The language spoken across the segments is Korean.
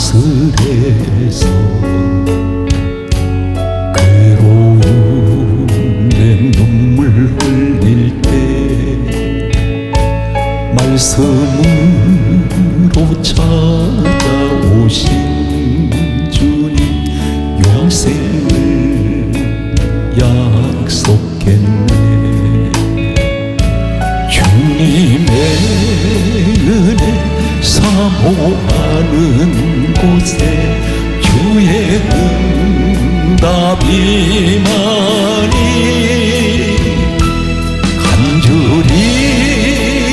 아슬에서 괴로운 내 눈물 흘릴 때 말씀으로 찾아오신 주님 영생을 약속했네. 주님의 은혜 사모하는 곳에 주의 응답이 많이 간절히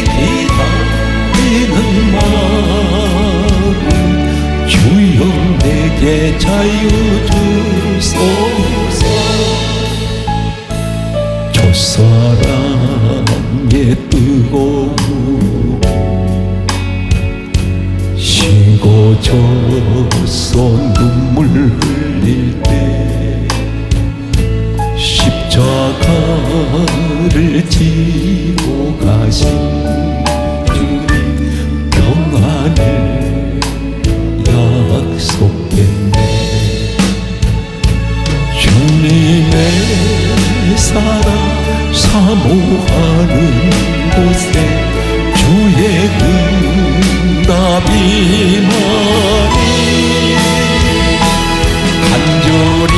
기다리는 마음 주여 내게 자유 주소서. 첫사랑의 뜨거움 식어져서 눈물 흘릴 때 십자가를 지고 가신 주님 평안을 약속했네. 주님의 사랑 사모하는 곳에 주의 응답이 많이 간절히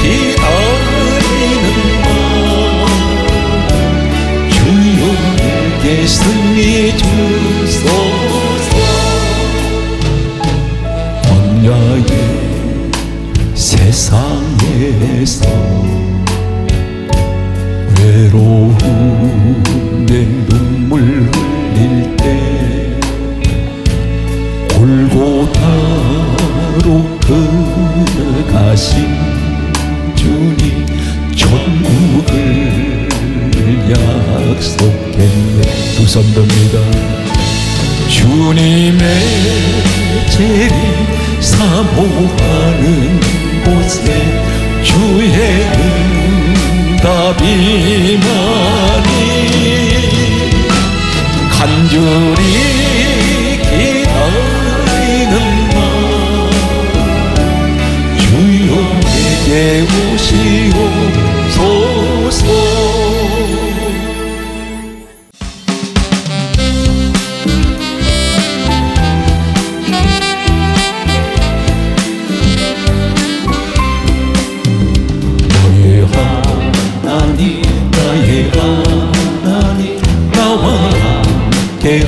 기다리는 마음 주여 내게 승리 주소서. 광야의 세상에서 외로운 내 눈물 흘릴 때 골고다로 걸어가신 주님 천국을 약속했네. 두 손 듭니다. 주님의 재림 사모하는 곳에 주의 응답이 많이 간절히 기다리는 마음 주여 내게 오시옵소서.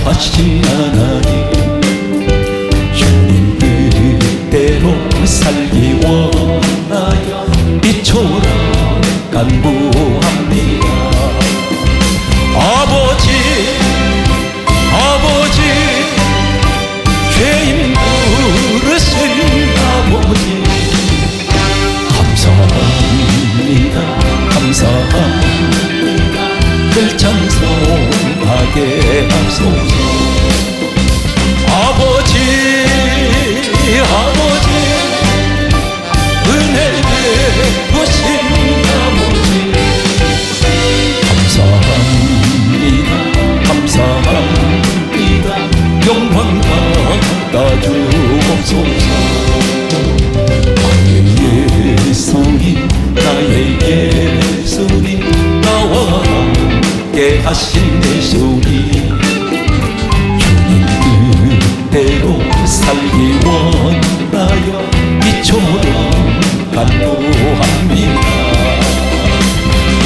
하신 하나님 주님 뜻대로 살기 원하여 이처럼 간구합니다. 아버지 죄인 부르신 아버지 감사합니다. 늘 찬송하게 하소서. 아버지 은혜 베푸신 아버지 감사합니다. 영광 받아 주옵소서. 나의 예수님 나의 예수님 나와 함께 하신 예수님 주님 뜻대로 살기 원하여 이처럼 간구합니다.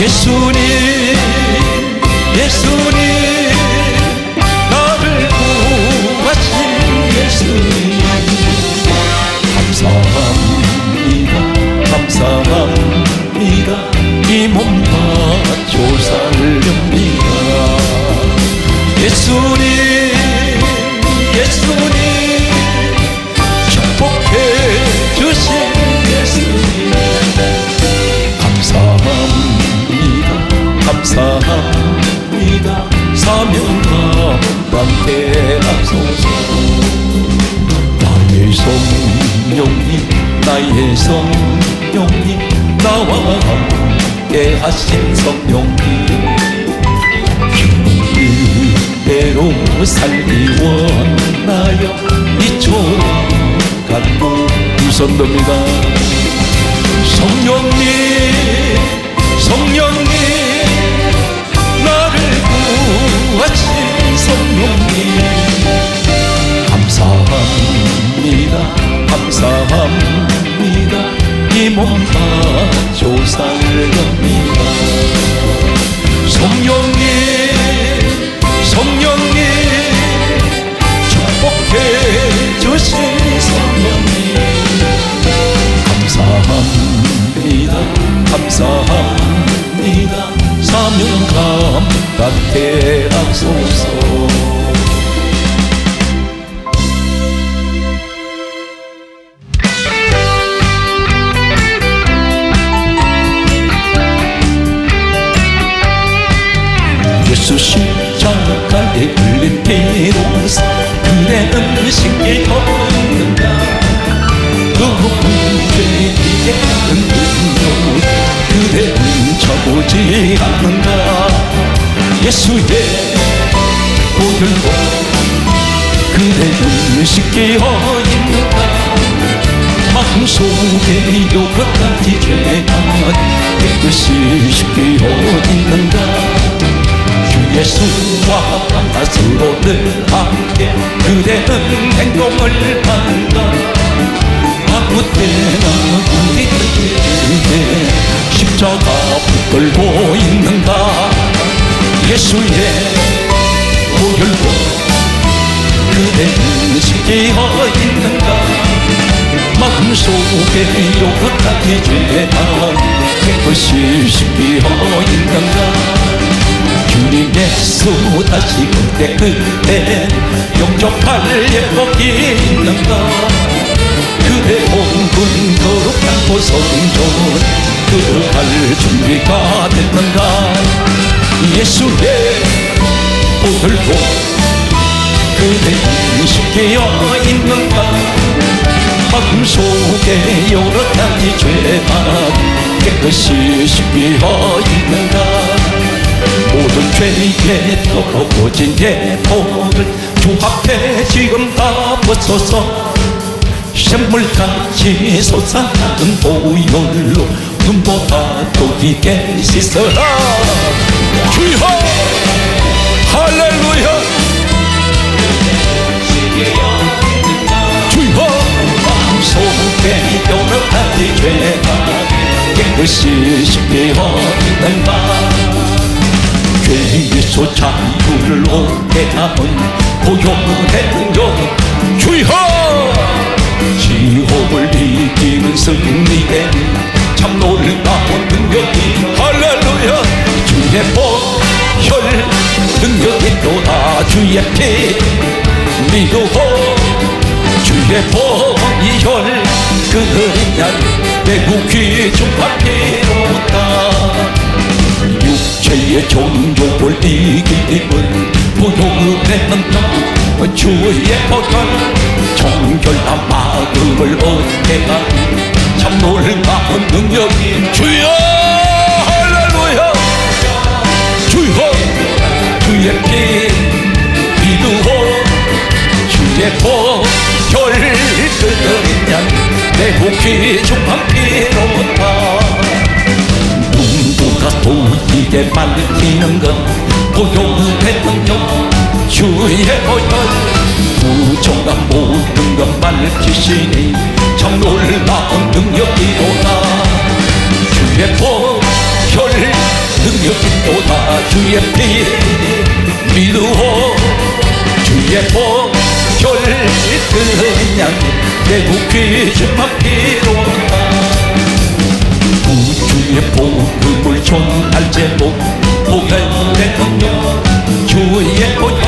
예수님 나를 구하신 예수님 감사합니다. 이 몸 바쳐 살렵니다. 예수님 축복해 주신 예수님 감사합니다. 사명감 함께 하소서. 나의 성령님 나와 함께 하신 성령님 주님 뜻대로 살기 원하여 이처럼 선도입니다. 성령님 성령님 나를 구하신 성령님 감사합니다 감사합니다 이 몸 가져 살렵니다. 성령님 성령님 축복해 주신 성령님 감사합니다 감사합니다 사명 감당해 하소서. 예수 십자가에 흘린 피로서 그대는 쉽게 얻는다. 그 문제에 흔들려 그대는 쳐보지 않는다. 예수의 보혈로 그대는 쉽게 얻는다. 마음속에 요것까지 죄가 깨끗이 쉽게 얻는다. 예수와 나스로 늘 함께 그대는 행동을 한다. 아무 때나 우리에게 십자가 붙들고 있는가. 예수의 보혈로 그대는 지켜 있는가. 마음속에 요것까지 죄가 깨끗이 지켜 있는가. 주님 예수 다시 그때 영접할 예복이 있는가. 그대 온분 거룩한 고성전 들어갈 준비가 됐는가. 예수의 보혈로 그대는 지켜 있는가. 마음속에 여러 가지 죄가 깨끗이 지켜 있는가. 모든 죄에 떨어진 예복을 주 앞에 지금 다 벗어서 샘물같이 솟아나는 보혈로 눈보다 더 깊게 씻어라. 주여 할렐루야. 주여 마음속에 여러 가지 죄가 깨끗이 씻겨있는가. 죄에서 자유를 얻게 하는 보혈의 능력. 주여 지옥을 이기는 승리에 참 놀라운 능력이 할렐루야. 주의 보혈 능력이 또다. 주의 피 믿고 주의 보혈 그냥 내구 귀중한 피로다. 육체의 종족을 이기는 보혈의 능력. 주의 보혈 정결한 마음을 얻게 하는 참 놀라운 능력이. 주여 할렐루야. 주여 주의 피 믿고 주의 보혈 그냥 내구 귀중한 피로다. 눈보다 보이게 밝히는 건 보혈의 능력. 주의 보혈 부정한 모든 것 밝히시니 참 놀라운 능력이로다. 주의 보혈 능력이 또다. 주의 피 믿으오 주의 보혈 그냥 내구 귀중한 피로다. 우주의 복음을 전할 제목 보혈의 능력. 주의 보혈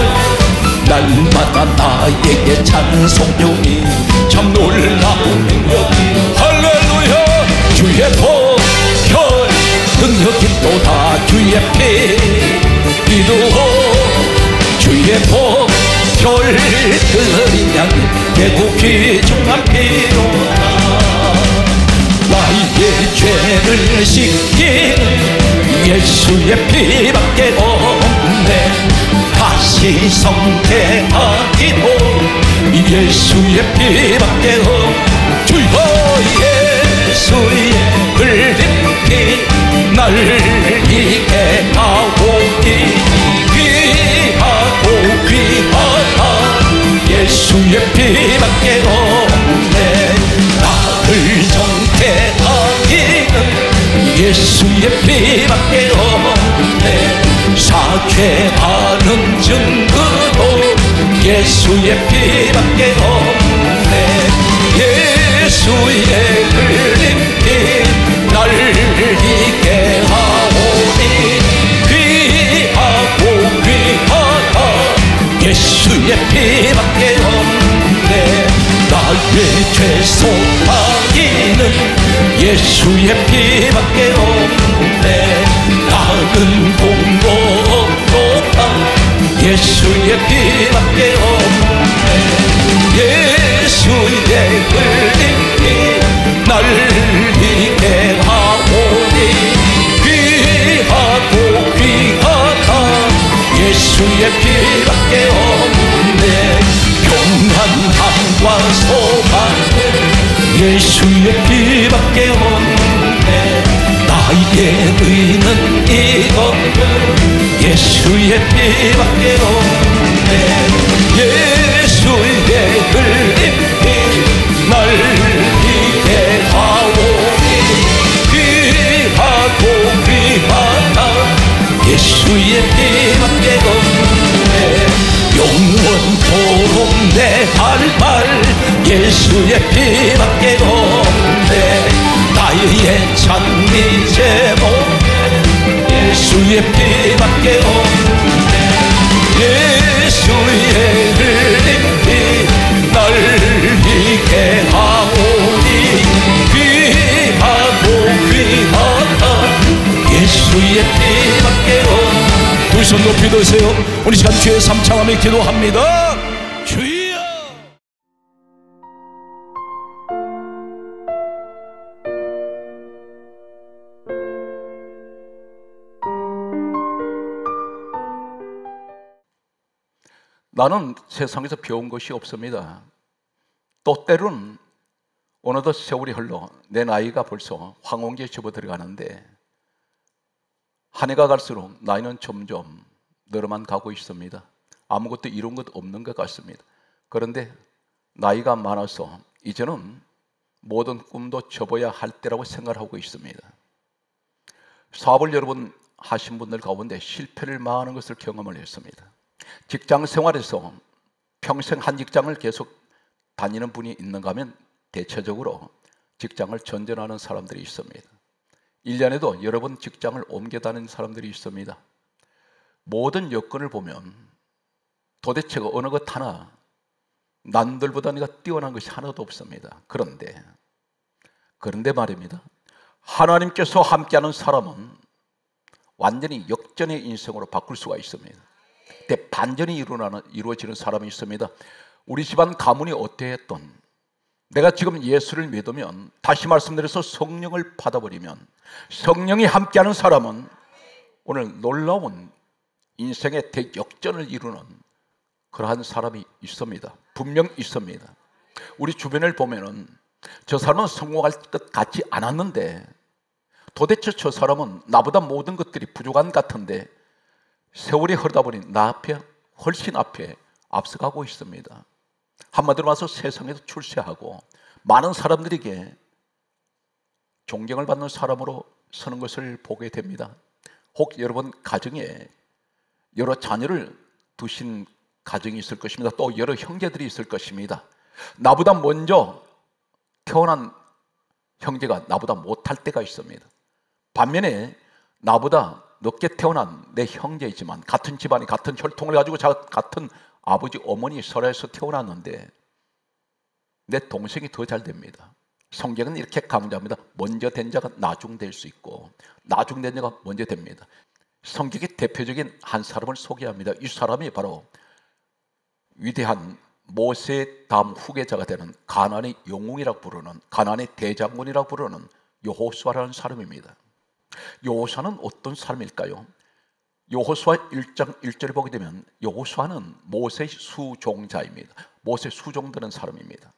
날마다 나에게 찬송용이 참 놀라운 능력이 할렐루야. 주의 보혈 능력이 또다. 주의 피 믿으오 주의 보혈 그냥 내구 귀중한 피로다. 나의 죄를 씻기는 예수의 피밖에 없네. 다시 성태하기도 예수의 피밖에 없. 주여 예수의 피밖에 없네. 나를 정죄하기는 예수의 피밖에 없네. 사죄하는 증거도 예수의 피밖에 없네. 예수의 흘린 피 날 희게 하오니 귀하고 귀하다 예수의 피밖에 없네. 나의 죄 속하기는 예수의 피밖에 없네. 나는 공고롭다 예수의 피밖에 없네. 예수의 흘린 피 날 희게 하오니 귀하고 귀하다 예수의 피밖에 없네. 평안함과 소망은 예수의 피밖에 없네. 나의 의는 이것은 예수의 피밖에 없네. 예수의 흘린 피 날 희게 하오니 귀하고 귀하다 예수의 피밖에 없네. 영원토록 내 할 말 예수의 피밖에 없네. 나의 찬미 제목 예수의 피밖에 없네. 예수의 흘린 피 날 희게 하오니 귀하고 귀하다 예수의 피밖에 없네. 두 손 높이 드세요. 우리 시간 주의 삼창하며 기도합니다. 주여. 나는 세상에서 배운 것이 없습니다. 또 때로는 어느덧 세월이 흘러 내 나이가 벌써 황혼기에 접어들어가는데 한 해가 갈수록 나이는 점점 늘어만 가고 있습니다. 아무것도 이룬 것 없는 것 같습니다. 그런데 나이가 많아서 이제는 모든 꿈도 접어야 할 때라고 생각하고 있습니다. 사업을 여러 번 하신 분들 가운데 실패를 많은 것을 경험을 했습니다. 직장 생활에서 평생 한 직장을 계속 다니는 분이 있는가 하면 대체적으로 직장을 전전하는 사람들이 있습니다. 1년에도 여러 번 직장을 옮겨 다니는 사람들이 있습니다. 모든 여건을 보면 도대체 어느 것 하나 남들보다 내가 뛰어난 것이 하나도 없습니다. 그런데 말입니다. 하나님께서 함께하는 사람은 완전히 역전의 인생으로 바꿀 수가 있습니다. 대반전이 이루어지는 사람이 있습니다. 우리 집안 가문이 어떠했던 내가 지금 예수를 믿으면, 다시 말씀드려서 성령을 받아버리면, 성령이 함께하는 사람은 오늘 놀라운 인생의 대역전을 이루는 그러한 사람이 있습니다. 분명 있습니다. 우리 주변을 보면은 저 사람은 성공할 것 같지 않았는데 도대체 저 사람은 나보다 모든 것들이 부족한 것 같은데 세월이 흐르다 보니 나 앞에 훨씬 앞에 앞서가고 있습니다. 한마디로 말해서 세상에서 출세하고 많은 사람들에게 존경을 받는 사람으로 서는 것을 보게 됩니다. 혹 여러분 가정에 여러 자녀를 두신 가정이 있을 것입니다. 또 여러 형제들이 있을 것입니다. 나보다 먼저 태어난 형제가 나보다 못할 때가 있습니다. 반면에 나보다 늦게 태어난 내 형제이지만 같은 집안이 같은 혈통을 가지고 같은 아버지 어머니 설에서 태어났는데 내 동생이 더 잘 됩니다. 성경은 이렇게 강조합니다. 먼저 된 자가 나중 될 수 있고 나중 된 자가 먼저 됩니다. 성경의 대표적인 한 사람을 소개합니다. 이 사람이 바로 위대한 모세의 다음 후계자가 되는 가나안의 영웅이라고 부르는, 가나안의 대장군이라고 부르는 여호수아라는 사람입니다. 여호수아는 어떤 사람일까요? 여호수아 1장 1절을 보게 되면 여호수아는 모세의 수종자입니다. 모세 수종되는 사람입니다.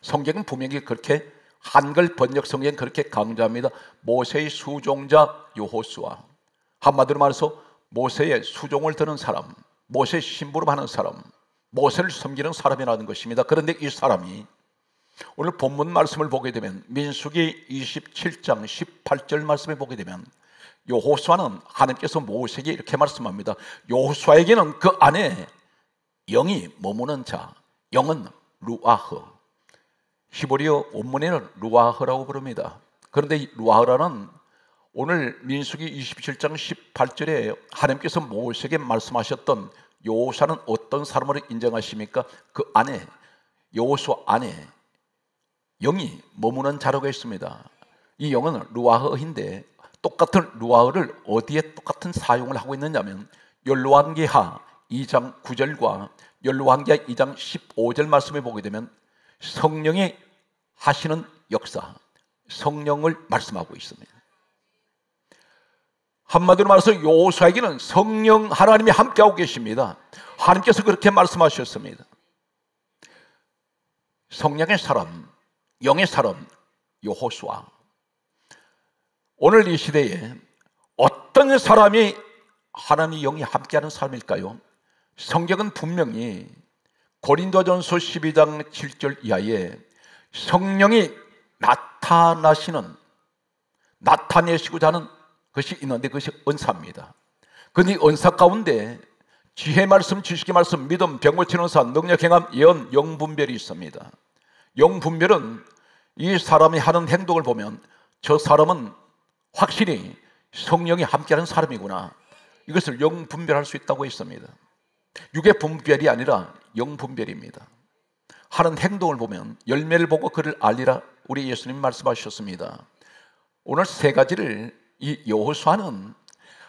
성경은 분명히 그렇게, 한글 번역 성경은 그렇게 강조합니다. 모세의 수종자 여호수아. 한마디로 말해서 모세의 수종을 드는 사람, 모세의 심부름하는 사람, 모세를 섬기는 사람이라는 것입니다. 그런데 이 사람이 오늘 본문 말씀을 보게 되면 민수기 27장 18절 말씀에 보게 되면 여호수아는 하나님께서 모세에게 이렇게 말씀합니다. 여호수아에게는 그 안에 영이 머무는 자, 영은 루아흐, 히브리어 원문에는 루아흐라고 부릅니다. 그런데 이 루아흐라는 오늘 민수기 27장 18절에 하나님께서 모세에게 말씀하셨던 여호수아는 어떤 사람으로 인정하십니까? 그 안에, 여호수아 안에 영이 머무는 자라고 했습니다. 이 영은 루아흐인데 똑같은 루아흐를 어디에 똑같은 사용을 하고 있느냐면 열왕기하 2장 9절과 열왕기하 2장 15절 말씀에 보게 되면 성령이 하시는 역사, 성령을 말씀하고 있습니다. 한마디로 말해서 여호수아에게는 성령 하나님이 함께하고 계십니다. 하나님께서 그렇게 말씀하셨습니다. 성령의 사람, 영의 사람 여호수아. 오늘 이 시대에 어떤 사람이 하나님의 영이 함께하는 사람일까요? 성경은 분명히 고린도전서 12장 7절 이하에 성령이 나타내시고자 하는 것이 있는데 그것이 은사입니다. 그런데 은사 가운데 지혜 말씀, 지식의 말씀, 믿음, 병 고치는 사, 능력, 행함, 예언, 영분별이 있습니다. 영분별은 이 사람이 하는 행동을 보면 저 사람은 확실히 성령이 함께하는 사람이구나, 이것을 영분별할 수 있다고 했습니다. 육의 분별이 아니라 영분별입니다. 하는 행동을 보면 열매를 보고 그를 알리라, 우리 예수님이 말씀하셨습니다. 오늘 세 가지를 이 여호수아는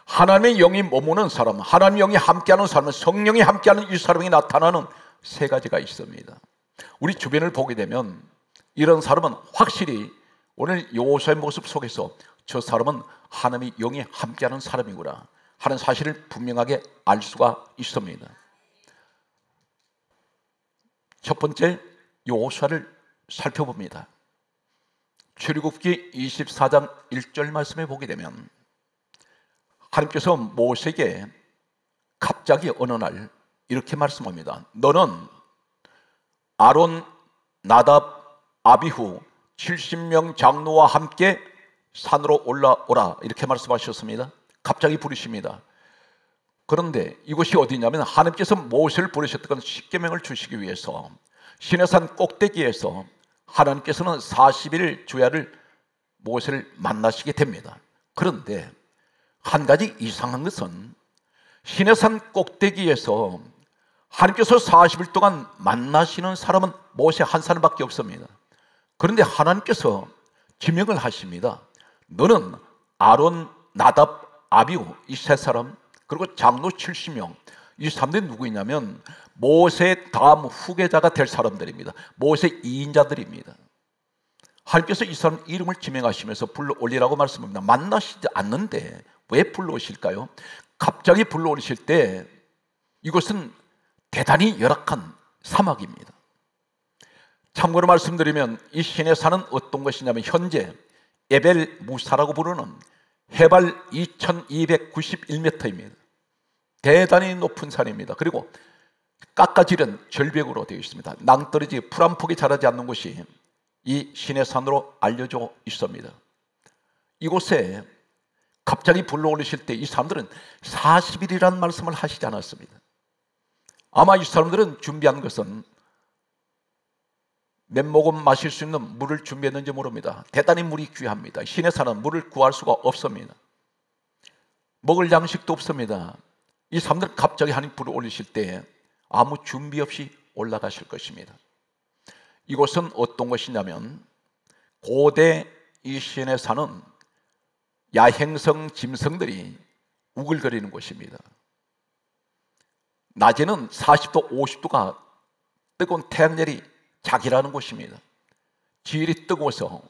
하나님의 영이 머무는 사람, 하나님의 영이 함께하는 사람, 성령이 함께하는 이 사람이 나타나는 세 가지가 있습니다. 우리 주변을 보게 되면 이런 사람은 확실히 오늘 여호수아의 모습 속에서 저 사람은 하나님의 영이 함께하는 사람이구나 하는 사실을 분명하게 알 수가 있습니다. 첫 번째, 여호수아를 살펴봅니다. 출애굽기 24장 1절 말씀에 보게 되면 하나님께서 모세에게 갑자기 어느 날 이렇게 말씀합니다. 너는 아론, 나답, 아비후 70명 장로와 함께 산으로 올라오라, 이렇게 말씀하셨습니다. 갑자기 부르십니다. 그런데 이곳이 어디냐면 하나님께서 모세를 부르셨던 십계명을 주시기 위해서 시내산 꼭대기에서 하나님께서는 40일 주야를 모세를 만나시게 됩니다. 그런데 한 가지 이상한 것은 시내산 꼭대기에서 하나님께서 40일 동안 만나시는 사람은 모세 한 사람밖에 없습니다. 그런데 하나님께서 지명을 하십니다. 너는 아론, 나답, 아비후 이 세 사람, 그리고 장로 70명, 이 사람들이 누구이냐면 모세의 다음 후계자가 될 사람들입니다. 모세의 2인자들입니다. 하나님께서 이 사람 이름을 지명하시면서 불러올리라고 말씀합니다. 만나시지 않는데 왜 불러오실까요? 갑자기 불러오실 때 이것은 대단히 열악한 사막입니다. 참고로 말씀드리면 이 시내산은 어떤 것이냐면 현재 에벨 무사라고 부르는 해발 2291m입니다. 대단히 높은 산입니다. 그리고 깎아지른 절벽으로 되어 있습니다. 낭떠러지, 풀 한 폭이 자라지 않는 곳이 이 시내산으로 알려져 있습니다. 이곳에 갑자기 불러올리실 때 이 사람들은 40일이라는 말씀을 하시지 않았습니다. 아마 이 사람들은 준비한 것은 몇 모금 마실 수 있는 물을 준비했는지 모릅니다. 대단히 물이 귀합니다. 시내산은 물을 구할 수가 없습니다. 먹을 양식도 없습니다. 이 사람들은 갑자기 하나님 불을 올리실 때 아무 준비 없이 올라가실 것입니다. 이곳은 어떤 것이냐면 고대 이 시내산은 야행성 짐승들이 우글거리는 곳입니다. 낮에는 40도, 50도가 뜨거운 태양열이 자기라는 곳입니다. 지일이 뜨거워서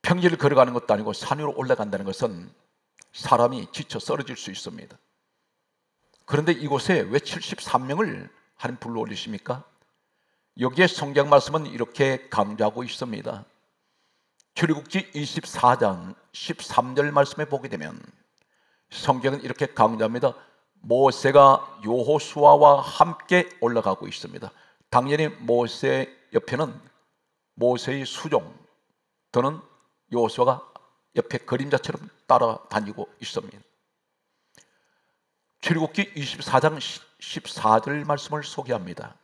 평지를 걸어가는 것도 아니고 산 위로 올라간다는 것은 사람이 지쳐 쓰러질 수 있습니다. 그런데 이곳에 왜 73명을 하나님 불러 올리십니까? 여기에 성경 말씀은 이렇게 강조하고 있습니다. 출애굽기 24장 13절 말씀에 보게 되면 성경은 이렇게 강조합니다. 모세가 여호수아와 함께 올라가고 있습니다. 당연히 모세 옆에는 모세의 수종 또는 여호수아가 옆에 그림자처럼 따라다니고 있습니다. 출애굽기 24장 14절 말씀을 소개합니다.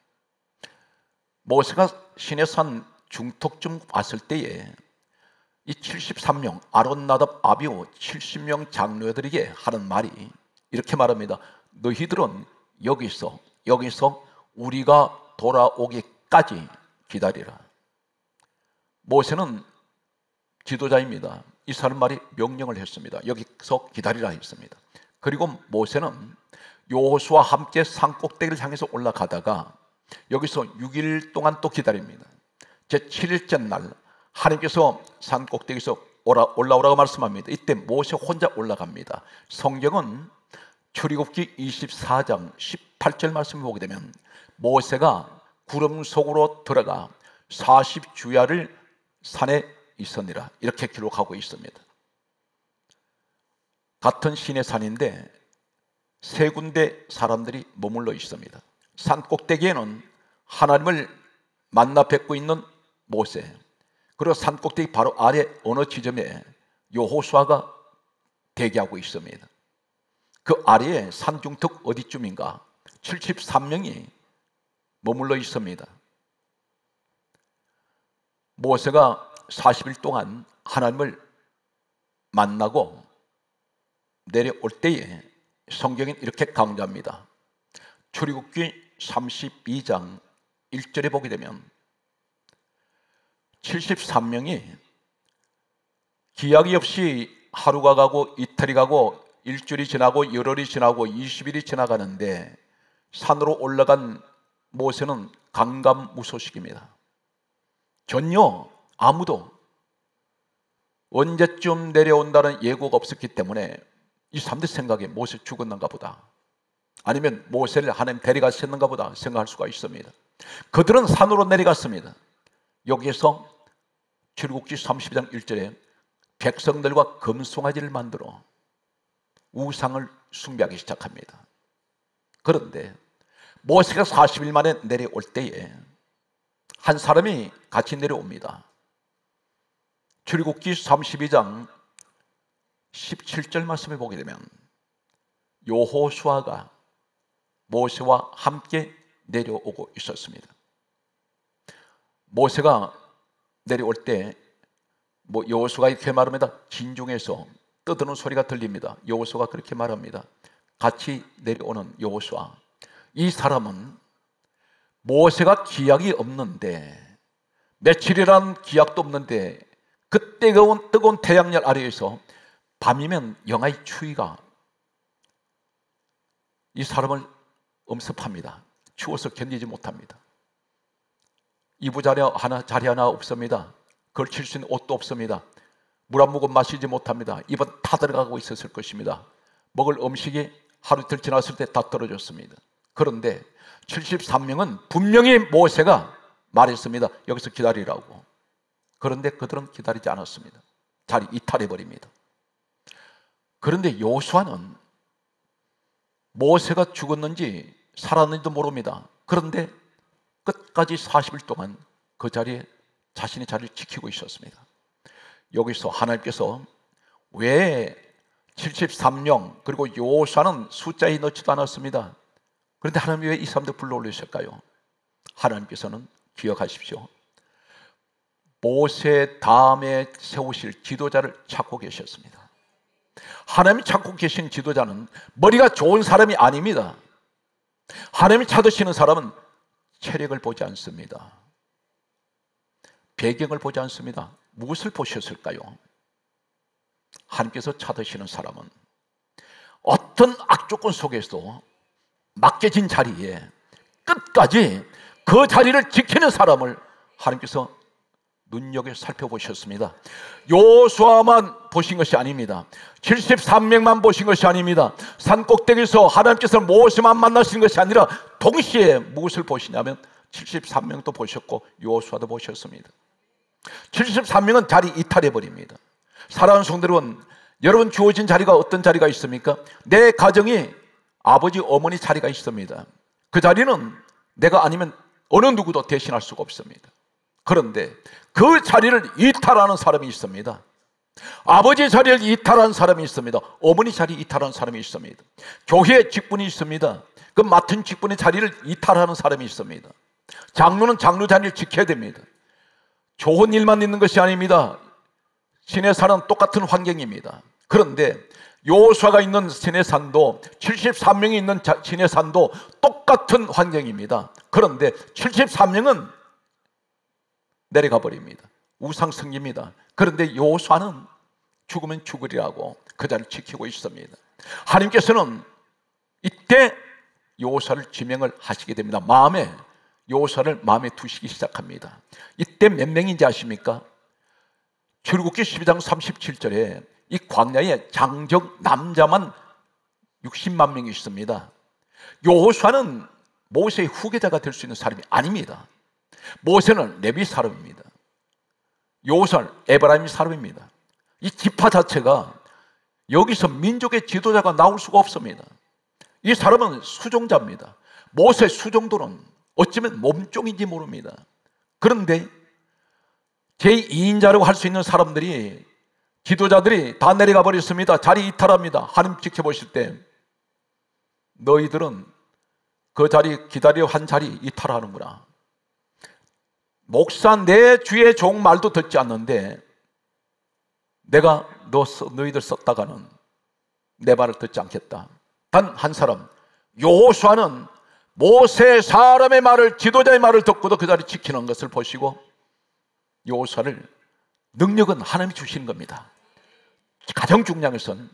모세가 시내산 중턱쯤 왔을 때에 이 73명 아론 나답 아비오 70명 장로들에게 하는 말이 이렇게 말합니다. 너희들은 여기서 우리가 돌아오기까지 기다리라. 모세는 지도자입니다. 이 사람 말이 명령을 했습니다. 여기서 기다리라 했습니다. 그리고 모세는 여호수아와 함께 산꼭대기를 향해서 올라가다가 여기서 6일 동안 또 기다립니다. 제7일째 날 하나님께서 산꼭대기에서 올라오라고 말씀합니다. 이때 모세 혼자 올라갑니다. 성경은 출애굽기 24장 18절 말씀을 보게 되면 모세가 구름 속으로 들어가 40주야를 산에 있었니라 이렇게 기록하고 있습니다. 같은 시내산인데 세 군데 사람들이 머물러 있습니다. 산 꼭대기에는 하나님을 만나 뵙고 있는 모세, 그리고 산 꼭대기 바로 아래 어느 지점에 여호수아가 대기하고 있습니다. 그 아래에 산중턱 어디쯤인가 73명이 머물러 있습니다. 모세가 40일 동안 하나님을 만나고 내려올 때에 성경은 이렇게 강조합니다. 출애굽기 32장 1절에 보게 되면 73명이 기약이 없이 하루가 가고 이틀이 가고 일주일이 지나고 열흘이 지나고 20일이 지나가는데 산으로 올라간 모세는 강감무소식입니다. 전혀 아무도 언제쯤 내려온다는 예고가 없었기 때문에 이 사람들 생각에 모세 죽었는가 보다, 아니면 모세를 하나님 데려가셨는가 보다 생각할 수가 있습니다. 그들은 산으로 내려갔습니다. 여기에서 출애굽기 32장 1절에 백성들과 금송아지를 만들어 우상을 숭배하기 시작합니다. 그런데 모세가 40일 만에 내려올 때에 한 사람이 같이 내려옵니다. 출애굽기 32장 17절 말씀을 보게 되면 여호수아가 모세와 함께 내려오고 있었습니다. 모세가 내려올 때 여호수아가 이렇게 말합니다. 진중에서 떠드는 소리가 들립니다. 여호수아가 그렇게 말합니다. 같이 내려오는 여호수아, 이 사람은 모세가 기약이 없는데, 며칠이란 기약도 없는데 그 뜨거운 태양열 아래에서 밤이면 영하의 추위가 이 사람을 엄습합니다. 추워서 견디지 못합니다. 이부자리 하나 없습니다. 걸칠 수 있는 옷도 없습니다. 물 한 모금 마시지 못합니다. 입은 다 들어가고 있었을 것입니다. 먹을 음식이 하루 이틀 지났을 때 다 떨어졌습니다. 그런데 73명은 분명히 모세가 말했습니다. 여기서 기다리라고. 그런데 그들은 기다리지 않았습니다. 자리 이탈해버립니다. 그런데 여호수아는 모세가 죽었는지 살았는지도 모릅니다. 그런데 끝까지 40일 동안 그 자리에 자신의 자리를 지키고 있었습니다. 여기서 하나님께서 왜 73명 그리고 여호수아는 숫자에 넣지도 않았습니다. 그런데 하나님이 왜 이 사람들 불러올리셨을까요? 하나님께서는 기억하십시오. 모세 다음에 세우실 지도자를 찾고 계셨습니다. 하나님이 찾고 계신 지도자는 머리가 좋은 사람이 아닙니다. 하나님이 찾으시는 사람은 체력을 보지 않습니다. 배경을 보지 않습니다. 무엇을 보셨을까요? 하나님께서 찾으시는 사람은 어떤 악조건 속에서 맡겨진 자리에 끝까지 그 자리를 지키는 사람을 하나님께서 눈여겨 살펴보셨습니다. 여호수아만 보신 것이 아닙니다. 73명만 보신 것이 아닙니다. 산꼭대기에서 하나님께서 모세만 만나신 것이 아니라 동시에 무엇을 보시냐면 73명도 보셨고 여호수아도 보셨습니다. 73명은 자리 이탈해버립니다. 사랑하는 성도 여러분, 여러분 주어진 자리가 어떤 자리가 있습니까? 내 가정이 아버지, 어머니 자리가 있습니다. 그 자리는 내가 아니면 어느 누구도 대신할 수가 없습니다. 그런데 그 자리를 이탈하는 사람이 있습니다. 아버지 자리를 이탈한 사람이 있습니다. 어머니 자리 이탈하는 사람이 있습니다. 교회에 직분이 있습니다. 그 맡은 직분의 자리를 이탈하는 사람이 있습니다. 장로는 장로 자리를 지켜야 됩니다. 좋은 일만 있는 것이 아닙니다. 시내산은 똑같은 환경입니다. 그런데 여호수아가 있는 시내산도 73명이 있는 시내산도 똑같은 환경입니다. 그런데 73명은 내려가 버립니다. 우상승립니다. 그런데 여호수아는 죽으면 죽으리라고 그 자리를 지키고 있습니다. 하나님께서는 이때 여호수아를 지명을 하시게 됩니다. 여호수아를 마음에 두시기 시작합니다. 이때 몇 명인지 아십니까? 출애굽기 12장 37절에 이 광야에 장정 남자만 60만 명이 있습니다. 여호수아는 모세의 후계자가 될 수 있는 사람이 아닙니다. 모세는 레위 사람입니다. 여호수아는 에브라임 사람입니다. 이 지파 자체가 여기서 민족의 지도자가 나올 수가 없습니다. 이 사람은 수종자입니다. 모세의 수종도는 어쩌면 몸종인지 모릅니다. 그런데 제2인자라고 할 수 있는 사람들이, 지도자들이 다 내려가 버렸습니다. 자리 이탈합니다. 하나님 지켜보실 때 너희들은 그 자리 기다려 한 자리 이탈하는구나. 목사 내 주의 종 말도 듣지 않는데 내가 너희들 썼다가는 내 말을 듣지 않겠다. 단 한 사람, 여호수아는 모세 사람의 말을, 지도자의 말을 듣고도 그 자리 지키는 것을 보시고 여호수아를, 능력은 하나님이 주시는 겁니다. 가장 중요한 것은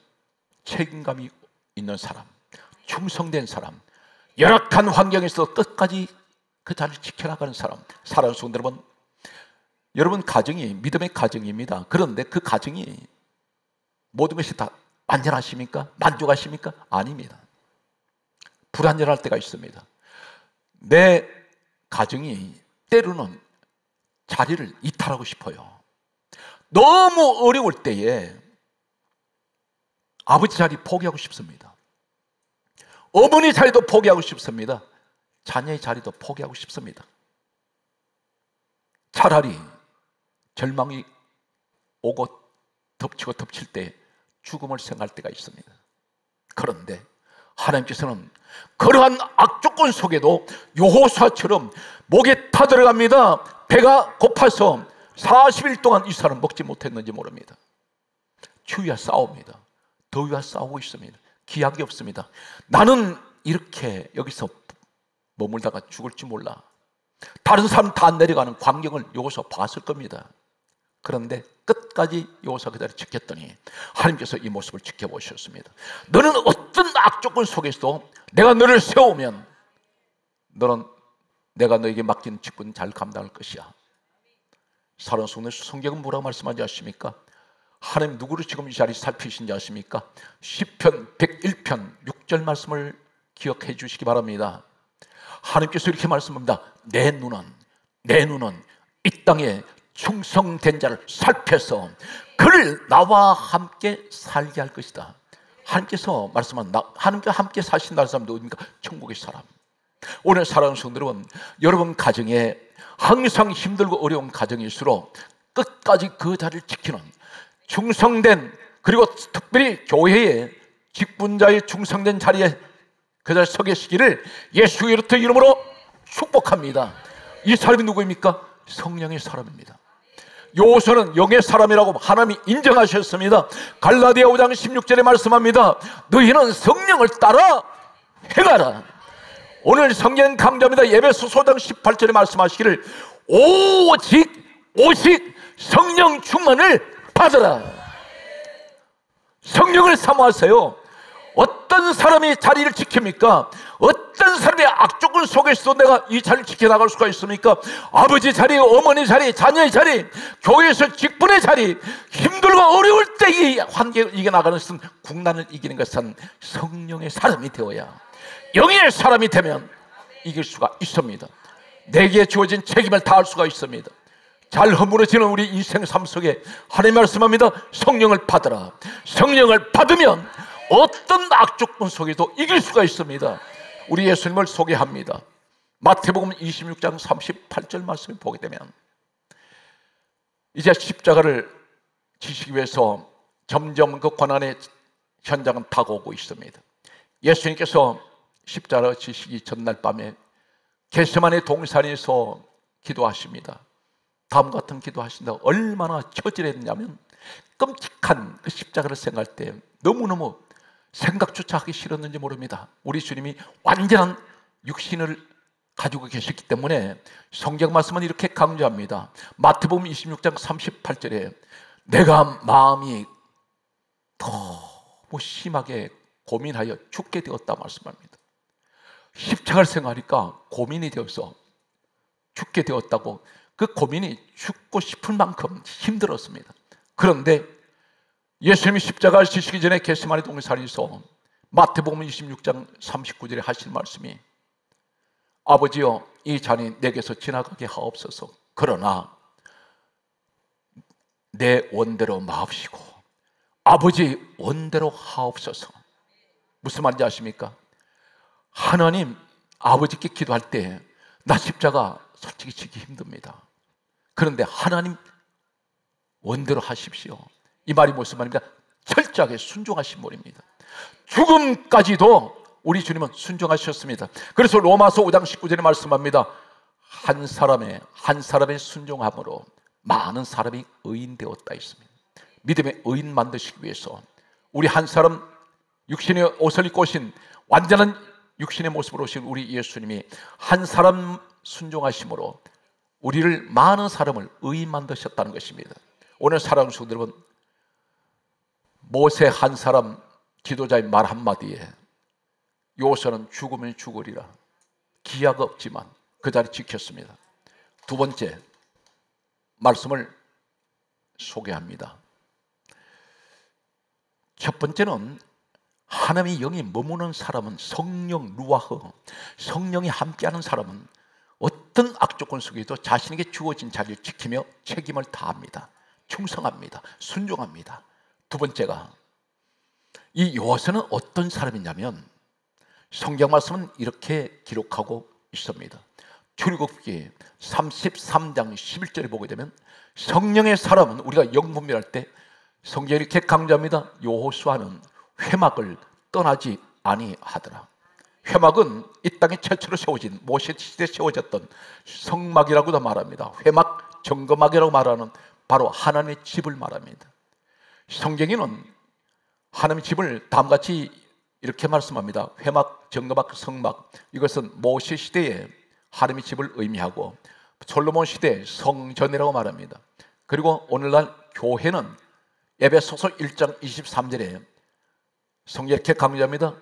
책임감이 있는 사람, 충성된 사람, 열악한 환경에서 끝까지 그 자리를 지켜나가는 사람. 사랑하는 성도 여러분 가정이 믿음의 가정입니다. 그런데 그 가정이 모든 것이 다 완전하십니까? 만족하십니까? 아닙니다. 불완전할 때가 있습니다. 내 가정이 때로는 자리를 이탈하고 싶어요. 너무 어려울 때에 아버지 자리 포기하고 싶습니다. 어머니 자리도 포기하고 싶습니다. 자녀의 자리도 포기하고 싶습니다. 차라리 절망이 오고 덮치고 덮칠 때 죽음을 생각할 때가 있습니다. 그런데 하나님께서는 그러한 악조건 속에도 여호수아처럼 목에 타들어갑니다. 배가 고파서 40일 동안 이 사람 먹지 못했는지 모릅니다. 추위와 싸웁니다. 더위와 싸우고 있습니다. 기약이 없습니다. 나는 이렇게 여기서 머물다가 죽을지 몰라. 다른 사람 다 내려가는 광경을 여호수아 봤을 겁니다. 그런데 끝까지 여호수아 그 자리를 지켰더니 하나님께서 이 모습을 지켜보셨습니다. 너는 어떤 악조건 속에서도 내가 너를 세우면 너는 내가 너에게 맡긴 직분 잘 감당할 것이야. 사랑하는 성도, 성경은 뭐라고 말씀하지 않습니까? 하나님 누구를 지금 이 자리 살피신지 아십니까? 시편 101편 6절 말씀을 기억해 주시기 바랍니다. 하나님께서 이렇게 말씀합니다. 내 눈은 이 땅에 충성된 자를 살펴서 그를 나와 함께 살게 할 것이다. 하나님께서 말씀한 하나님과 함께 사신다는 사람 누구입니까? 천국의 사람. 오늘 사랑하는 성도 여러분, 여러분 가정에 항상 힘들고 어려운 가정일수록 끝까지 그 자리를 지키는 충성된, 그리고 특별히 교회의 직분자의 충성된 자리에 그 자리에 서 계시기를 예수 그리스도의 이름으로 축복합니다. 이 사람이 누구입니까? 성령의 사람입니다. 여호수아는 영의 사람이라고 하나님이 인정하셨습니다. 갈라디아 5장 16절에 말씀합니다. 너희는 성령을 따라 행하라. 오늘 성경 강좌입니다. 에베소서 5장 18절에 말씀하시기를 오직 성령 충만을 받으라. 성령을 사모하세요. 어떤 사람이 자리를 지킵니까? 어떤 사람의 악조건 속에서도 내가 이 자리를 지켜나갈 수가 있습니까? 아버지 자리, 어머니 자리, 자녀의 자리, 교회에서 직분의 자리, 힘들고 어려울 때 이 환경을 이겨나가는 것은, 국난을 이기는 것은 성령의 사람이 되어야, 영의 사람이 되면 이길 수가 있습니다. 내게 주어진 책임을 다할 수가 있습니다. 잘 허물어지는 우리 인생 삶 속에 하나님 말씀합니다. 성령을 받으라. 성령을 받으면 어떤 악조건 속에도 이길 수가 있습니다. 우리 예수님을 소개합니다. 마태복음 26장 38절 말씀을 보게 되면 이제 십자가를 지시기 위해서 점점 그 고난의 현장은 다가오고 있습니다. 예수님께서 십자가를 지시기 전날 밤에 겟세마네 동산에서 기도하십니다. 다음 같은 기도하신다. 얼마나 처절했냐면 끔찍한 그 십자가를 생각할 때 너무너무 생각조차 하기 싫었는지 모릅니다. 우리 주님이 완전한 육신을 가지고 계셨기 때문에 성경 말씀은 이렇게 강조합니다. 마태복음 26장 38절에 내가 마음이 너무 심하게 고민하여 죽게 되었다 말씀합니다. 십자가를 생각하니까 고민이 되어서 죽게 되었다고, 그 고민이 죽고 싶을 만큼 힘들었습니다. 그런데 예수님이 십자가를 지시기 전에 겟세마네 동산에서 마태복음 26장 39절에 하신 말씀이 아버지여 이 잔이 내게서 지나가게 하옵소서. 그러나 내 원대로 마옵시고 아버지 원대로 하옵소서. 무슨 말인지 아십니까? 하나님 아버지께 기도할 때 나 십자가 솔직히 지기 힘듭니다. 그런데 하나님 원대로 하십시오. 이 말이 무슨 말입니까? 철저하게 순종하신 분입니다. 죽음까지도 우리 주님은 순종하셨습니다. 그래서 로마서 5장 19절에 말씀합니다. 한 사람의 순종함으로 많은 사람이 의인 되었다 했습니다. 믿음의 의인 만드시기 위해서 우리 한 사람, 육신의 옷을 입고 오신 완전한 육신의 모습으로 오신 우리 예수님이 한 사람 순종하심으로 우리를, 많은 사람을 의인 만드셨다는 것입니다. 오늘 사랑하는 성도 여러분, 모세 한 사람 지도자의 말 한마디에 요소는 죽으면 죽으리라 기약 없지만 그 자리 지켰습니다. 두 번째 말씀을 소개합니다. 첫 번째는 하나님의 영이 머무는 사람은, 성령 루아흐, 성령이 함께하는 사람은 어떤 악조건 속에도 자신에게 주어진 자리를 지키며 책임을 다합니다. 충성합니다. 순종합니다. 두 번째가, 이 요한은 어떤 사람이냐면 성경 말씀은 이렇게 기록하고 있습니다. 출애굽기 33장 11절에 보게 되면 성령의 사람은, 우리가 영 분별할 때 성경이 이렇게 강조합니다. 여호수아는 회막을 떠나지 아니하더라. 회막은 이 땅에 최초로 세워진, 모세 시대에 세워졌던 성막이라고도 말합니다. 회막, 정거막이라고 말하는 바로 하나님의 집을 말합니다. 성경에는 하나님의 집을 다음같이 이렇게 말씀합니다. 회막, 정거막, 성막, 이것은 모세 시대에 하나님의 집을 의미하고 솔로몬 시대의 성전이라고 말합니다. 그리고 오늘날 교회는 에베소서 1장 23절에 성경이 이렇게 강조합니다.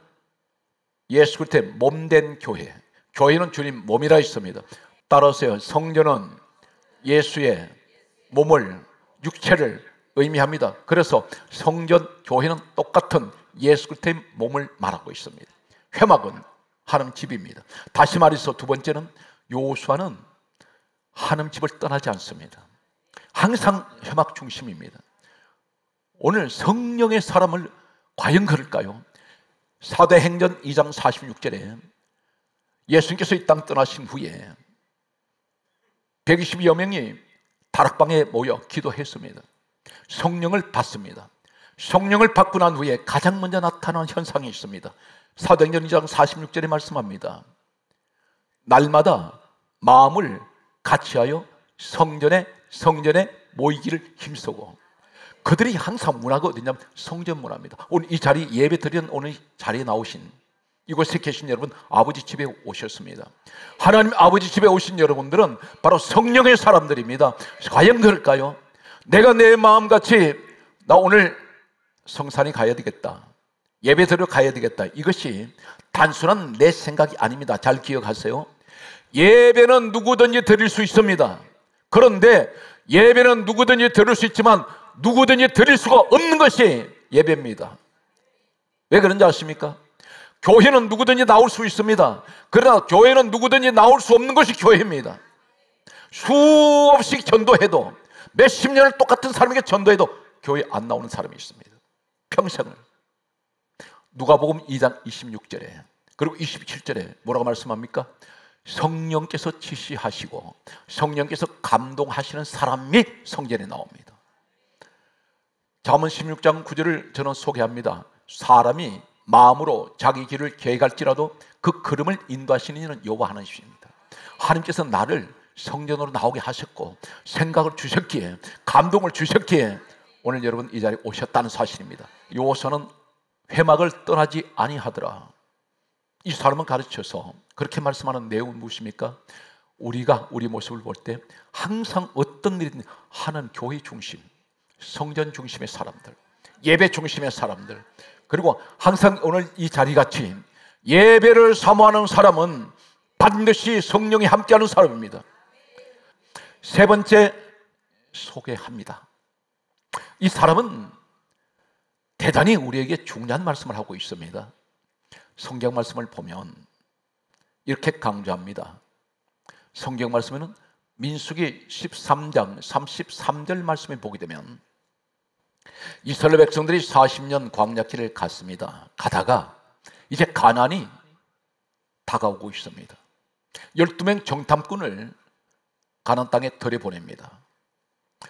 예수 그리스도의 몸된 교회, 교회는 주님 몸이라 했습니다. 따라서요, 성전은 예수의 몸을, 육체를 의미합니다. 그래서 성전, 교회는 똑같은 예수 그리스도의 몸을 말하고 있습니다. 회막은 하나님 집입니다. 다시 말해서 두 번째는, 여호수아는 하나님 집을 떠나지 않습니다. 항상 회막 중심입니다. 오늘 성령의 사람을 과연 그럴까요? 사도행전 2장 46절에 예수님께서 이 땅 떠나신 후에 120여 명이 다락방에 모여 기도했습니다. 성령을 받습니다. 성령을 받고 난 후에 가장 먼저 나타난 현상이 있습니다. 사도행전 2장 46절에 말씀합니다. 날마다 마음을 같이하여 성전에 모이기를 힘쓰고, 그들이 항상 문화가 어디냐면 성전 문화입니다. 오늘 이 자리 예배 드리는 오늘 자리에 나오신, 이곳에 계신 여러분, 아버지 집에 오셨습니다. 하나님 아버지 집에 오신 여러분들은 바로 성령의 사람들입니다. 과연 그럴까요? 내가 내 마음같이 나 오늘 성산에 가야 되겠다, 예배 드리러 가야 되겠다, 이것이 단순한 내 생각이 아닙니다. 잘 기억하세요. 예배는 누구든지 드릴 수 있습니다. 그런데 예배는 누구든지 드릴 수 있지만 누구든지 드릴 수가 없는 것이 예배입니다. 왜 그런지 아십니까? 교회는 누구든지 나올 수 있습니다. 그러나 교회는 누구든지 나올 수 없는 것이 교회입니다. 수없이 전도해도, 몇십 년을 똑같은 사람에게 전도해도 교회 안 나오는 사람이 있습니다. 평생을. 누가복음 2장 26절에 그리고 27절에 뭐라고 말씀합니까? 성령께서 지시하시고 성령께서 감동하시는 사람이 성전에 나옵니다. 잠언 16장 9절을 저는 소개합니다. 사람이 마음으로 자기 길을 계획할지라도 그 걸음을 인도하시는 이는 여호와 하나님이십니다. 하나님께서 나를 성전으로 나오게 하셨고 생각을 주셨기에 감동을 주셨기에 오늘 여러분 이 자리에 오셨다는 사실입니다. 요호수아는 회막을 떠나지 아니하더라. 이 사람은 가르쳐서 그렇게 말씀하는 내용은 무엇입니까? 우리가 우리 모습을 볼 때 항상 어떤 일이든 하나님 교회 중심, 성전 중심의 사람들, 예배 중심의 사람들, 그리고 항상 오늘 이 자리같이 예배를 사모하는 사람은 반드시 성령이 함께하는 사람입니다. 세 번째 소개합니다. 이 사람은 대단히 우리에게 중요한 말씀을 하고 있습니다. 성경 말씀을 보면 이렇게 강조합니다. 성경 말씀에는 민수기 13장 33절 말씀에 보게 되면 이스라엘 백성들이 40년 광야길을 갔습니다. 가다가 이제 가나안이 다가오고 있습니다. 12명 정탐꾼을 가나안 땅에 들여보냅니다.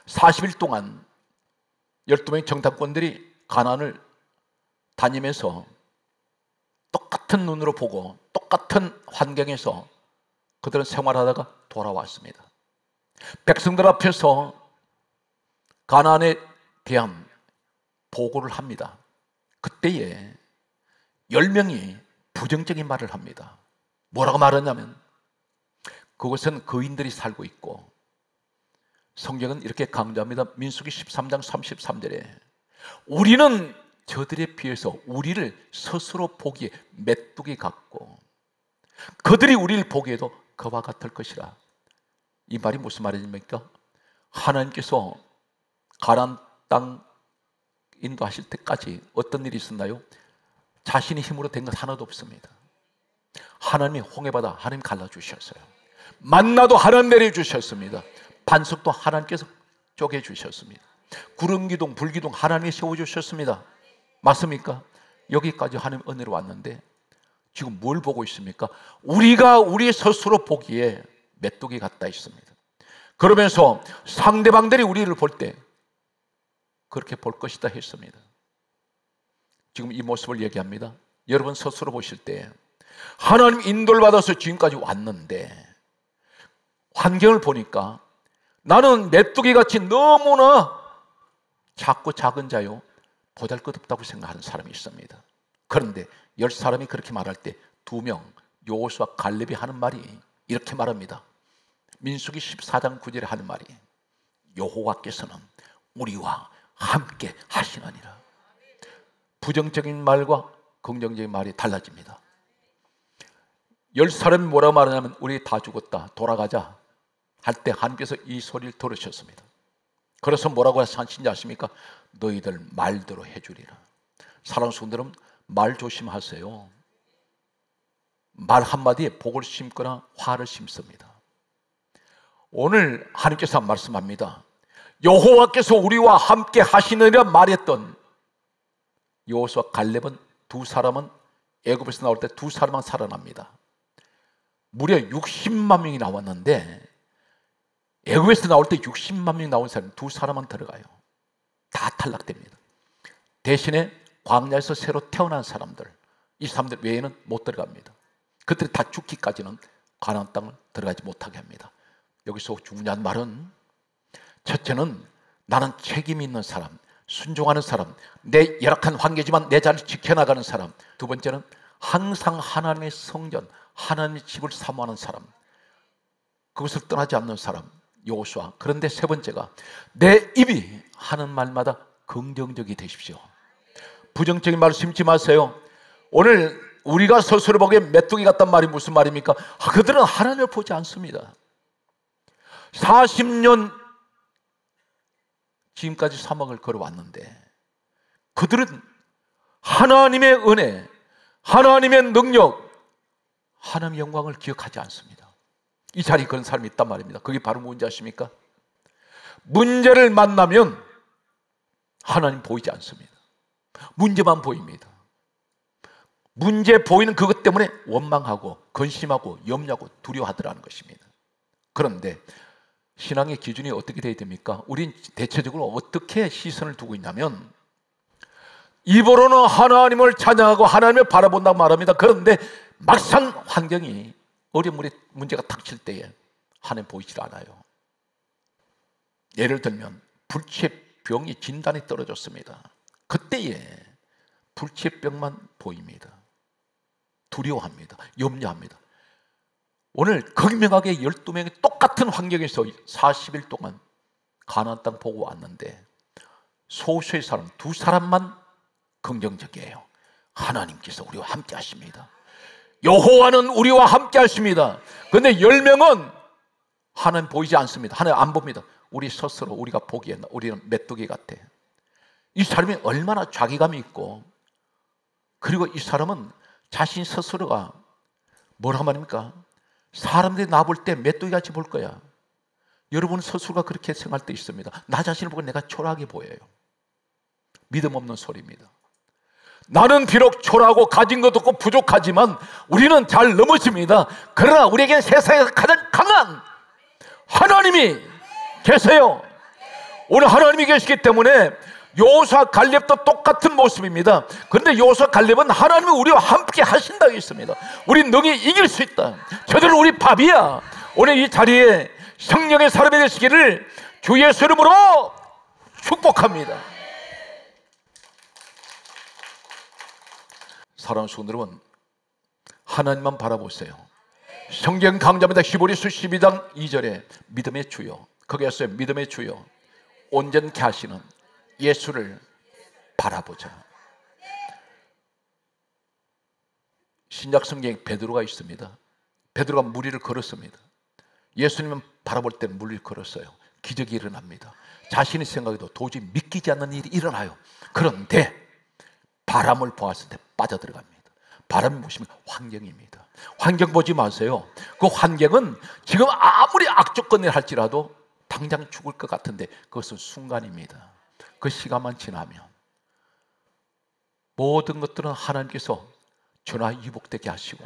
40일 동안 12명 정탐꾼들이 가나안을 다니면서 똑같은 눈으로 보고 똑같은 환경에서 그들은 생활하다가 돌아왔습니다. 백성들 앞에서 가나안에 대한 보고를 합니다. 그때에 10명이 부정적인 말을 합니다. 뭐라고 말하냐면 그곳은 거인들이 살고 있고, 성경은 이렇게 강조합니다. 민수기 13장 33절에 우리는 저들에 비해서 우리를 스스로 보기에 메뚜기 같고 그들이 우리를 보기에도 그와 같을 것이라. 이 말이 무슨 말입니까? 하나님께서 가나안 땅 인도하실 때까지 어떤 일이 있었나요? 자신의 힘으로 된 것 하나도 없습니다. 하나님이 홍해바다 하나님 갈라주셨어요. 만나도 하나님 내려주셨습니다. 반석도 하나님께서 쪼개주셨습니다. 구름기둥 불기둥 하나님이 세워주셨습니다. 맞습니까? 여기까지 하나님 은혜로 왔는데 지금 뭘 보고 있습니까? 우리가 우리 스스로 보기에 메뚜기 같다 있습니다. 그러면서 상대방들이 우리를 볼 때 그렇게 볼 것이다 했습니다. 지금 이 모습을 얘기합니다. 여러분 스스로 보실 때 하나님 인도를 받아서 지금까지 왔는데 환경을 보니까 나는 메뚜기같이 너무나 작고 작은 자요 보잘것없다고 생각하는 사람이 있습니다. 그런데 10사람이 그렇게 말할 때 2명 여호수아 갈렙이 하는 말이 이렇게 말합니다. 민수기 14장 9절에 하는 말이 여호와께서는 우리와 함께 하시느니라. 부정적인 말과 긍정적인 말이 달라집니다. 10사람이 뭐라고 말하냐면 우리 다 죽었다 돌아가자 할 때 하나님께서 이 소리를 들으셨습니다. 그래서 뭐라고 하신지 아십니까? 너희들 말대로 해주리라. 사랑하는 성도들은 말 조심하세요. 말 한마디에 복을 심거나 화를 심습니다. 오늘 하나님께서 말씀합니다. 여호와께서 우리와 함께 하시느니라 말했던 여호수아 갈렙은 2사람은 애굽에서 나올 때 2사람만 살아납니다. 무려 60만 명이 나왔는데 애굽에서 나올 때 60만 명이 나온 사람 2사람만 들어가요. 다 탈락됩니다. 대신에 광야에서 새로 태어난 사람들, 이 사람들 외에는 못 들어갑니다. 그들이 다 죽기까지는 가나안 땅을 들어가지 못하게 합니다. 여기서 중요한 말은 첫째는 나는 책임 있는 사람, 순종하는 사람, 내 열악한 환경이지만 내 자리를 지켜나가는 사람. 두 번째는 항상 하나님의 성전, 하나님의 집을 사모하는 사람, 그것을 떠나지 않는 사람, 여호수아. 그런데 세 번째가 내 입이 하는 말마다 긍정적이 되십시오. 부정적인 말을 심지 마세요. 오늘 우리가 스스로 보기에 메뚜기 같단 말이 무슨 말입니까? 그들은 하나님을 보지 않습니다. 40년 지금까지 사막을 걸어왔는데 그들은 하나님의 은혜, 하나님의 능력, 하나님의 영광을 기억하지 않습니다. 이 자리에 그런 사람이 있단 말입니다. 그게 바로 뭔지 아십니까? 문제를 만나면 하나님 보이지 않습니다. 문제만 보입니다. 문제 보이는 그것 때문에 원망하고 근심하고 염려하고 두려워하더라는 것입니다. 그런데 신앙의 기준이 어떻게 되어야 됩니까? 우린 대체적으로 어떻게 시선을 두고 있냐면 입으로는 하나님을 찬양하고 하나님을 바라본다고 말합니다. 그런데 막상 환경이 어려운 문제가 닥칠 때에 하나님 보이질 않아요. 예를 들면 불치병이 진단이 떨어졌습니다. 그때에 불치병만 보입니다. 두려워합니다. 염려합니다. 오늘 극명하게 12명이 똑같은 환경에서 40일 동안 가나안 땅 보고 왔는데 소수의 사람, 2사람만 긍정적이에요. 하나님께서 우리와 함께 하십니다. 여호와는 우리와 함께 하십니다. 그런데 10명은 하나님 보이지 않습니다. 하나님 안 봅니다. 우리 스스로 우리가 보기에는 우리는 메뚜기 같아. 이 사람이 얼마나 자기감이 있고, 그리고 이 사람은 자신 스스로가 뭐라고 말입니까? 사람들이 나 볼 때 메뚜기같이 볼 거야. 여러분 스스로가 그렇게 생각할 때 있습니다. 나 자신을 보고 내가 초라하게 보여요. 믿음 없는 소리입니다. 나는 비록 초라하고 가진 것도 없고 부족하지만 우리는 잘 넘어집니다. 그러나 우리에게는 세상에서 가장 강한 하나님이 계세요. 오늘 하나님이 계시기 때문에 여호수아 갈렙도 똑같은 모습입니다. 그런데 여호수아 갈렙은 하나님이 우리와 함께 하신다고 했습니다. 우리 능히 이길 수 있다. 저들은 우리 밥이야. 오늘 이 자리에 성령의 사람이 되시기를 주 예수 이름으로 축복합니다. 사랑하는 성도 여러분, 하나님만 바라보세요. 성경 강좌입니다. 히브리서 12장 2절에 믿음의 주요, 거기에 써요. 믿음의 주요 온전케 하시는 예수를 바라보자. 신약 성경에 베드로가 있습니다. 베드로가 물 위를 걸었습니다. 예수님은 바라볼 때는 물 위를 걸었어요. 기적이 일어납니다. 자신의 생각에도 도저히 믿기지 않는 일이 일어나요. 그런데 바람을 보았을 때 빠져들어갑니다. 바람이 무엇입니까? 환경입니다. 환경 보지 마세요. 그 환경은 지금 아무리 악조건을 할지라도 당장 죽을 것 같은데 그것은 순간입니다. 그 시간만 지나면 모든 것들은 하나님께서 전화위복되게 하시고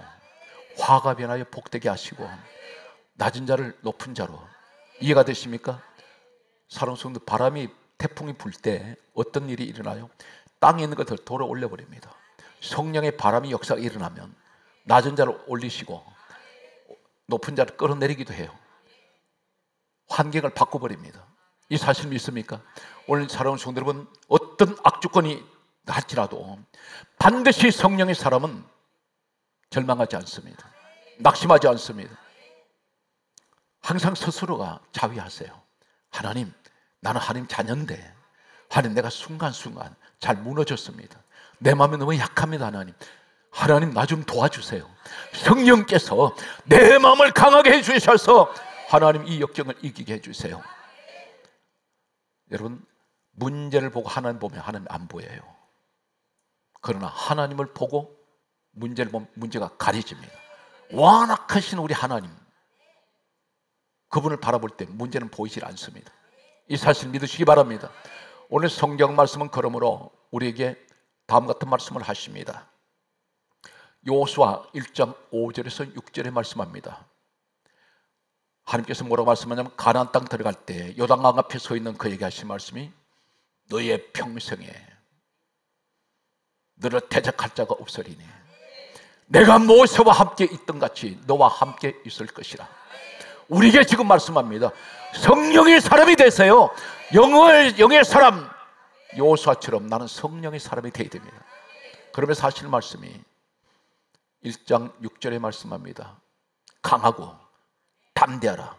화가 변하여 복되게 하시고 낮은 자를 높은 자로. 이해가 되십니까? 사랑하는 성도, 바람이 태풍이 불 때 어떤 일이 일어나요? 땅에 있는 것을 돌아 올려버립니다. 성령의 바람이 역사가 일어나면 낮은 자를 올리시고 높은 자를 끌어내리기도 해요. 환경을 바꿔버립니다. 이 사실 믿습니까? 오늘 사랑하는 성도 여러분, 어떤 악조건이 할지라도 반드시 성령의 사람은 절망하지 않습니다. 낙심하지 않습니다. 항상 스스로가 자위하세요. 하나님, 나는 하나님 자녀인데 하나님, 내가 순간순간 잘 무너졌습니다. 내 마음이 너무 약합니다. 하나님 나 좀 도와주세요. 성령께서 내 마음을 강하게 해주셔서 하나님 이 역경을 이기게 해주세요. 여러분, 문제를 보고 하나님 보면 하나님 안 보여요. 그러나 하나님을 보고 문제를 보면 문제가 가려집니다. 완악하신 우리 하나님, 그분을 바라볼 때 문제는 보이질 않습니다. 이 사실 믿으시기 바랍니다. 오늘 성경 말씀은 그러므로 우리에게 다음 같은 말씀을 하십니다. 여호수아 1장 5절에서 6절에 말씀합니다. 하나님께서 뭐라고 말씀하냐면, 가나안 땅 들어갈 때 요단강 앞에 서 있는 그에게 하신 말씀이, 너의 평생에 너를 대적할 자가 없으리니 내가 모세와 함께 있던 같이 너와 함께 있을 것이라. 우리에게 지금 말씀합니다. 성령의 사람이 되세요. 영의 사람, 여호수아처럼 나는 성령의 사람이 되어야 됩니다. 그러면 사실 말씀이 1장 6절에 말씀합니다. 강하고 담대하라.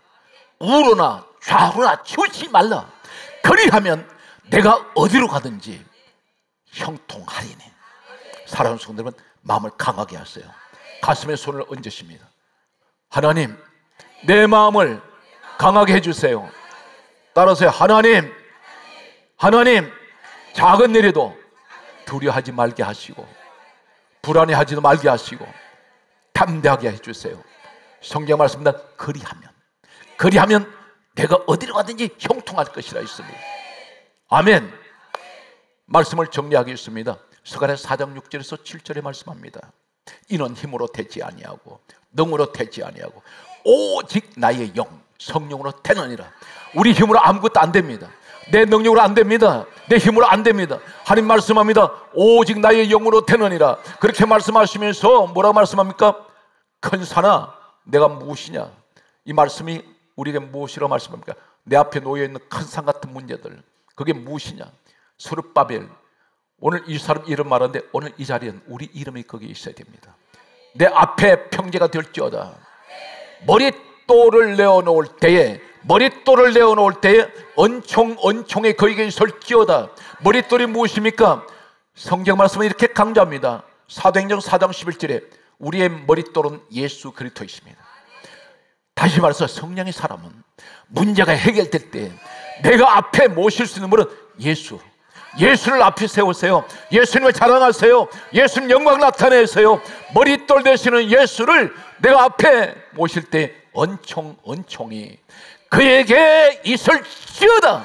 우로나 좌우나 치우치지 말라. 그리하면 내가 어디로 가든지 형통하리니. 사랑하는 성도 여러분, 마음을 강하게 하세요. 가슴에 손을 얹으십니다. 하나님, 내 마음을 강하게 해주세요. 따라서요. 하나님, 작은 일에도 두려워하지 말게 하시고 불안해하지도 말게 하시고 담대하게 해주세요. 성경 말씀입니다. 그리하면 내가 어디로 가든지 형통할 것이라 있습니다. 아멘. 말씀을 정리하겠습니다. 스가랴 4장 6절에서 7절에 말씀합니다. 이는 힘으로 되지 아니하고 능으로 되지 아니하고 오직 나의 영 성령으로 되느니라. 우리 힘으로 아무것도 안 됩니다. 내 능력으로 안 됩니다. 내 힘으로 안 됩니다. 하나님 말씀합니다. 오직 나의 영으로 되느니라. 그렇게 말씀하시면서 뭐라고 말씀합니까? 큰 산아 내가 무엇이냐? 이 말씀이 우리에게 무엇이라고 말씀합니까? 내 앞에 놓여있는 큰 산 같은 문제들, 그게 무엇이냐? 스룹바벨. 오늘 이 사람 이름 말하는데 오늘 이 자리엔 우리 이름이 거기에 있어야 됩니다. 내 앞에 평제가 될지어다. 머릿돌을 내어놓을 때에 언총에 거기에 설지어다. 머릿돌이 무엇입니까? 성경 말씀은 이렇게 강조합니다. 사도행전 4장 11절에 우리의 머릿돌은 예수 그리스도이십니다. 다시 말해서 성령의 사람은 문제가 해결될 때 내가 앞에 모실 수 있는 분은 예수를 앞에 세우세요. 예수님을 자랑하세요. 예수님 영광 나타내세요. 머릿돌 되시는 예수를 내가 앞에 모실 때 언총이 그에게 있을지어다.